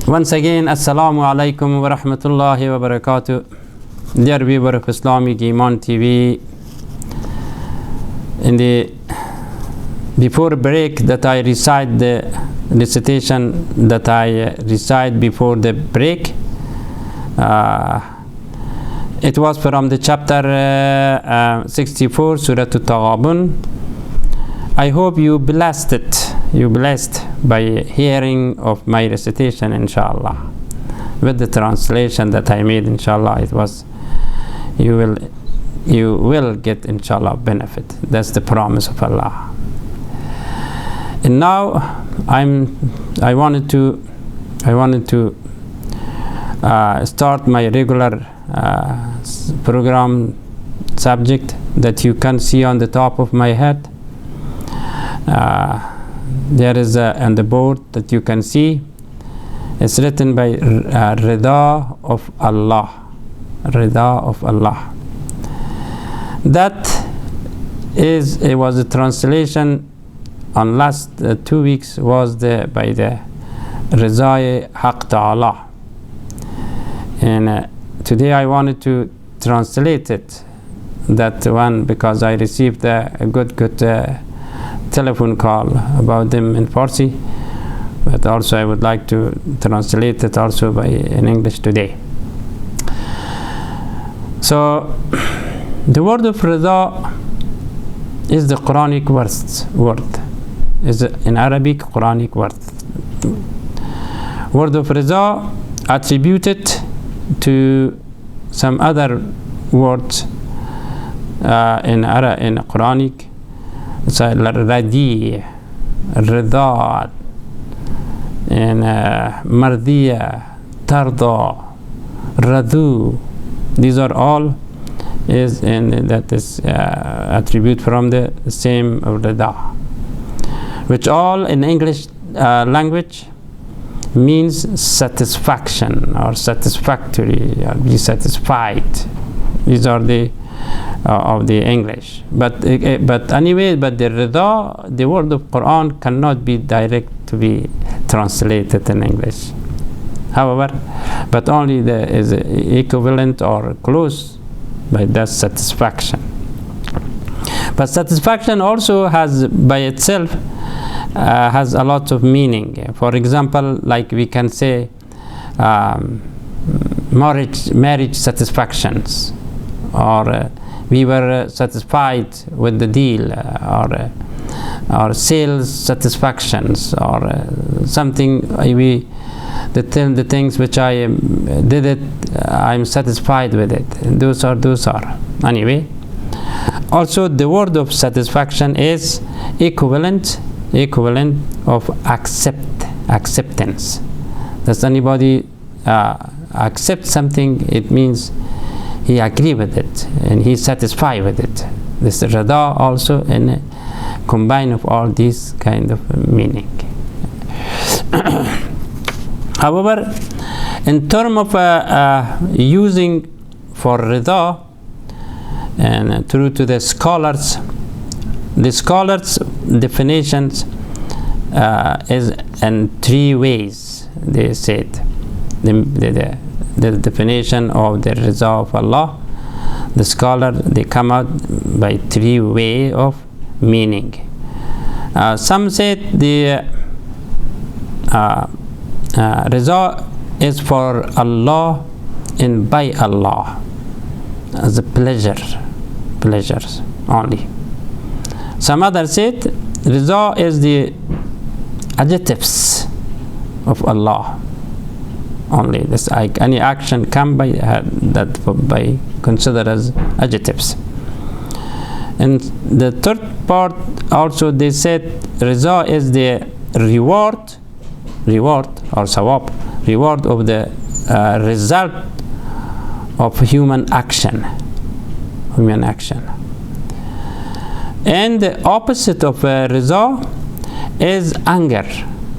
Once again, Assalamu alaikum wa rahmatullahi wa barakatuh. Dear viewer of Islamic Iman TV, in the before break that I recite the recitation that I recite before the break, it was from the chapter 64, Surah At-Taghabun. I hope you blessed it. You blessed by hearing of my recitation, inshallah. With the translation that I made, inshallah, it was you will get, inshallah, benefit. That's the promise of Allah. And now I wanted to start my regular program subject that you can see on the top of my head. There is on the board that you can see. It's written by Rida of Allah. Rida of Allah. That is, it was a translation on last 2 weeks was by the Rizai Haq Ta'ala. And today I wanted to translate it, that one, because I received a good telephone call about them in Farsi, but also I would like to translate it also in English today. So the word of Rida is the Quranic word, is in Arabic Quranic word. Word of Rida attributed to some other words in Quranic. It's Radi, Rida, and Mardiya, Tarda, Radu. These are all attribute from the same Rida, which all in English language means satisfaction or satisfactory or be satisfied. These are the of the English, but anyway, but the Rida, the word of Quran, cannot be direct to be translated in English. However, but only there is equivalent or close by that satisfaction. But satisfaction also has by itself has a lot of meaning. For example, like we can say marriage satisfactions, or we were satisfied with the deal, or sales satisfactions, or something the things which I did it, I'm satisfied with it. Those are anyway. Also, the word of satisfaction is equivalent of acceptance. Does anybody accept something? It means he agree with it and he's satisfied with it. This Rida also in combine of all these kind of meaning. However, in terms of using for Rida, and through to the scholars definitions is in 3 ways. They said the definition of the Rida of Allah, the scholar, they come out by 3 way of meaning. Some said the Rida is for Allah and by Allah, as a pleasures only. Some others said Rida is the adjectives of Allah only. This any action come by that by considered as adjectives. And the third part also they said Rida is the reward or sawab, reward of the result of human action. And the opposite of Rida is anger,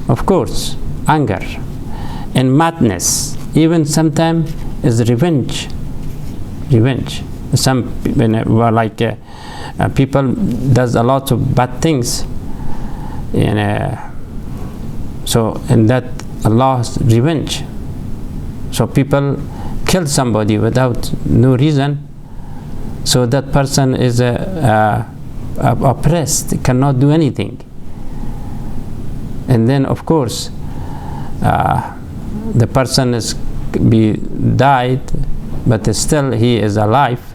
of course, anger, and madness. Even sometimes is revenge. Some people does a lot of bad things, and so in that Allah's revenge. So people kill somebody without no reason, so that person is oppressed, cannot do anything. And then of course the person is died, but still he is alive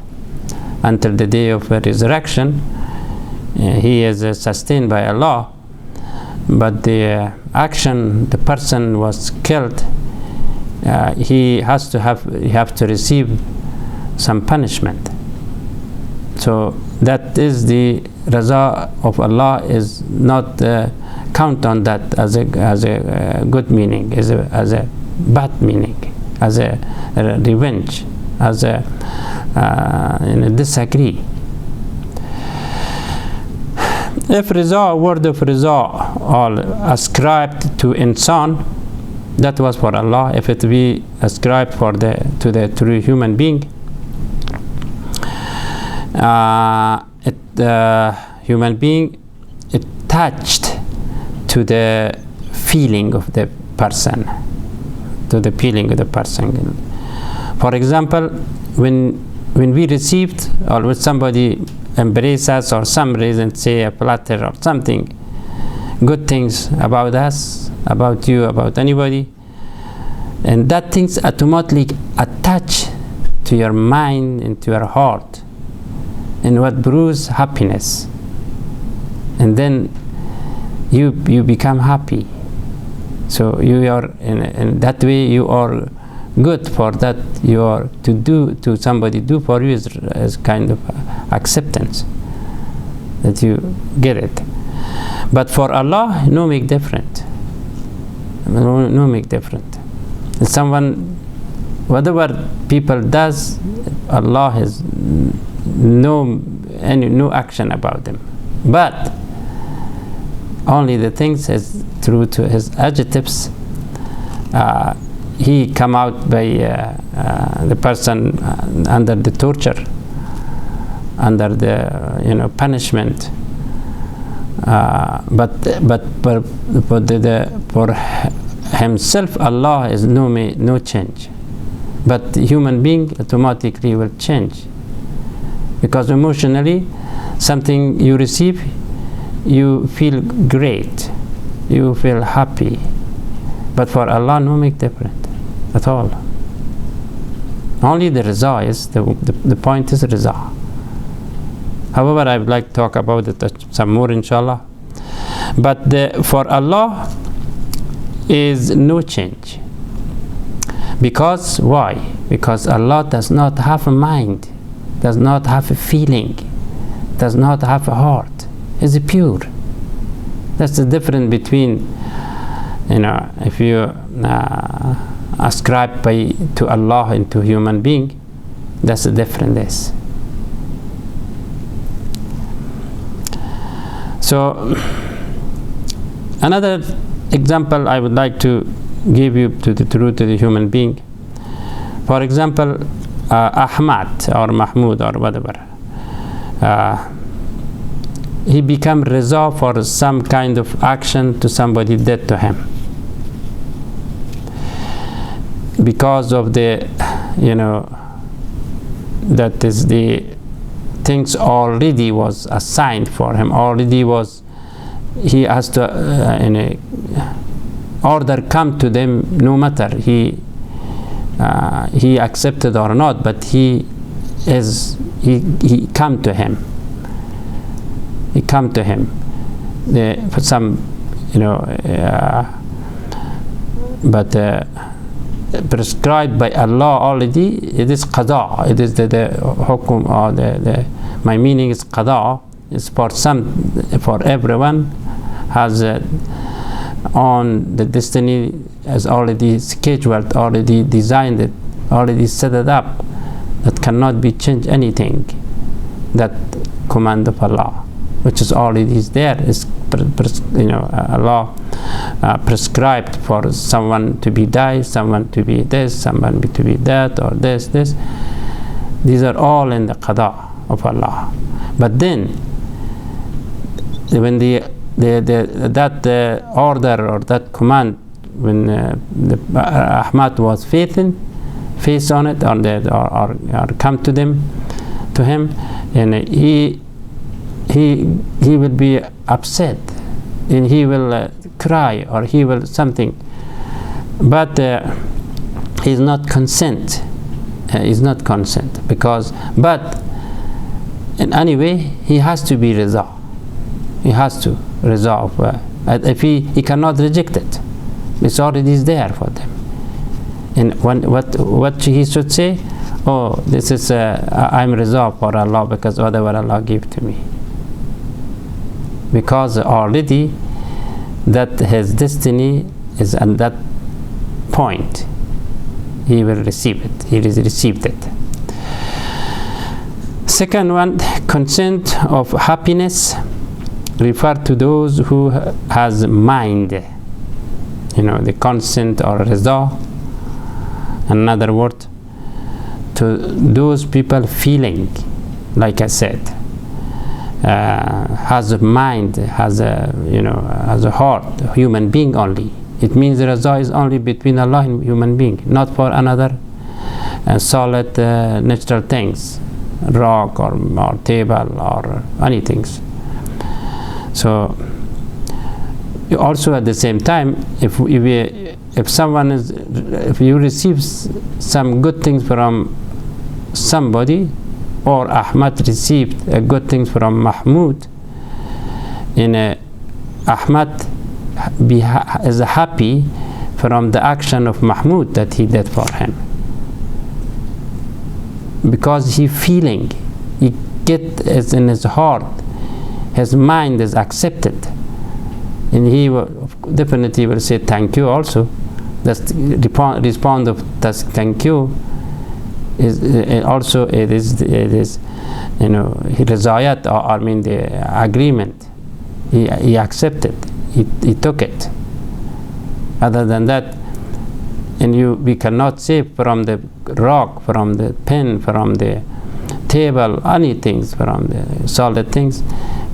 until the day of resurrection. He is sustained by Allah, but the action, the person was killed, he have to receive some punishment. So that is the raza of Allah, is not count on that as a good meaning, as a bad meaning, as a revenge, as a disagree. If riza, word of riza, all ascribed to insan, that was for Allah. If it be ascribed to the true human being, human being attached to the feeling of the person, to the feeling of the person. For example, when we received, or when somebody embrace us, or some reason say a flatter or something, good things about us, about you, about anybody, and that things automatically attach to your mind and to your heart, and what brews happiness, and then you become happy. So you are in that way, you are good for that. You are to do to somebody, do for you as kind of acceptance that you get it. But for Allah, no make different. No make different. Someone, whatever people does, Allah has no action about them. But only the things is through to his adjectives. He come out by the person under the torture, under the punishment. But for himself, Allah is no change. But the human being automatically will change, because emotionally, something you receive, you feel great, you feel happy. But for Allah, no make different at all. Only the riza is the point is riza. However, I would like to talk about it some more, inshallah. But for Allah is no change. Because why? Because Allah does not have a mind, does not have a feeling, does not have a heart. Is pure. That's the difference between, if you ascribe to Allah and to human being, that's the difference. So another example I would like to give you to the human being. For example, Ahmad or Mahmoud or whatever, he become riza for some kind of action to somebody dead to him, because of the that is the things already was assigned for him, already was, he has to in a order come to them, no matter he accepted or not, but he come to him. He come to him for some, but prescribed by Allah already. It is qada. It is the hukum, or my meaning is qada. It's for everyone has on the destiny, has already scheduled, already designed it, already set it up. That cannot be changed anything. That command of Allah, which is already is there, is Allah prescribed for someone to be died, someone to be this, someone to be that, or this. These are all in the qada of Allah. But then, when that order or that command Ahmad was face on it, or come to him, and he will be upset, and he will cry, or he will something, but he's not consent. But in any way he has to be resolved. He has to resolve. If he cannot reject it, it's already there for them. And what he should say, oh, this is I'm resolved for Allah, because whatever Allah gave to me, because already that his destiny is at that point. He will receive it. He has received it. Second one, consent of happiness refer to those who has mind. The consent or rida. Another word, to those people feeling, like I said, has a mind, has a heart, human being only. It means the rida is only between Allah and human being, not for another solid natural things, rock or table or anything. So also at the same time, if you receive some good things from somebody, or Ahmad received good things from Mahmud, in Ahmad is happy from the action of Mahmud that he did for him, because he get it in his heart, his mind is accepted, and he definitely will say thank you also. That's the response of that's thank you is also it is rizayat, or the agreement. He accepted. He took it. Other than that, and we cannot say from the rock, from the pen, from the table, anything, from the solid things,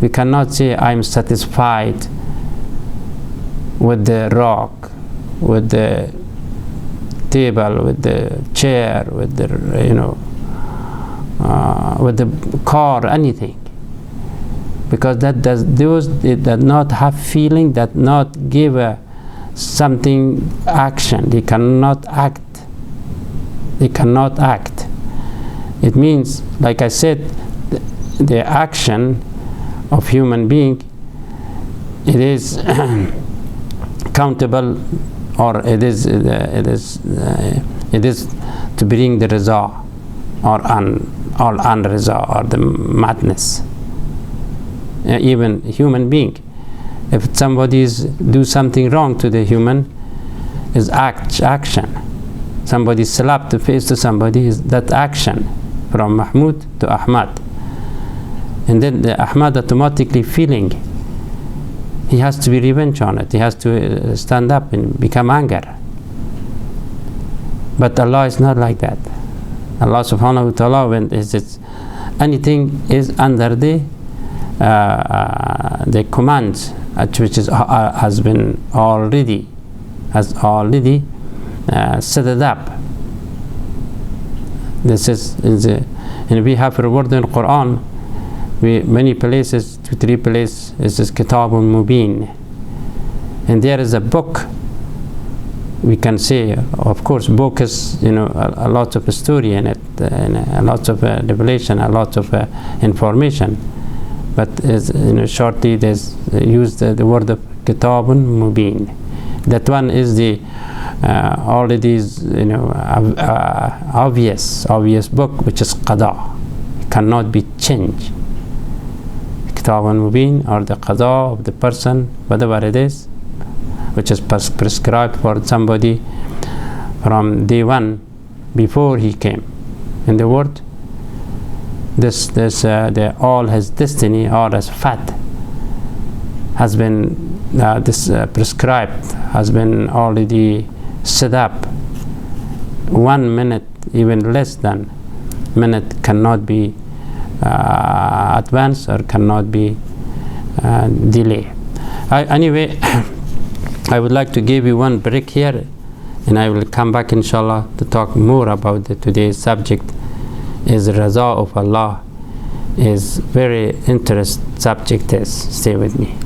we cannot say I'm satisfied with the rock, with the table, with the chair, with the with the car, anything. Because those that not have feeling, that not give something action. They cannot act. It means, like I said, the action of human being, it is countable, or it is to bring the reza, or unreza, or the madness. Even human being, if somebody do something wrong to the human, is action. Somebody slapped the face to somebody, is that action from Mahmud to Ahmad, and then the Ahmad automatically feeling he has to be revenge on it. He has to stand up and become anger. But Allah is not like that. Allah subhanahu wa ta'ala, when anything is under the command, which has already set it up. This is and we have reward in Quran. Many places, 2-3 places, is Kitabun Mubin, and there is a book. We can say, of course, book is a lot of story in it, and a lot of revelation, a lot of information. But shortly, there's used the word of Kitabun Mubin. That one is the already obvious book, which is Qada. It cannot be changed. Kitabun Mubin, or the Qada of the person, whatever it is, which is prescribed for somebody from day one, before he came in the world. All his destiny, all his fate has been prescribed, has been already set up. 1 minute, even less than minute, cannot be advanced or cannot be delayed. Anyway, I would like to give you one break here, and I will come back inshallah to talk more about today's subject is Raza of Allah. Is very interesting subject. Stay with me.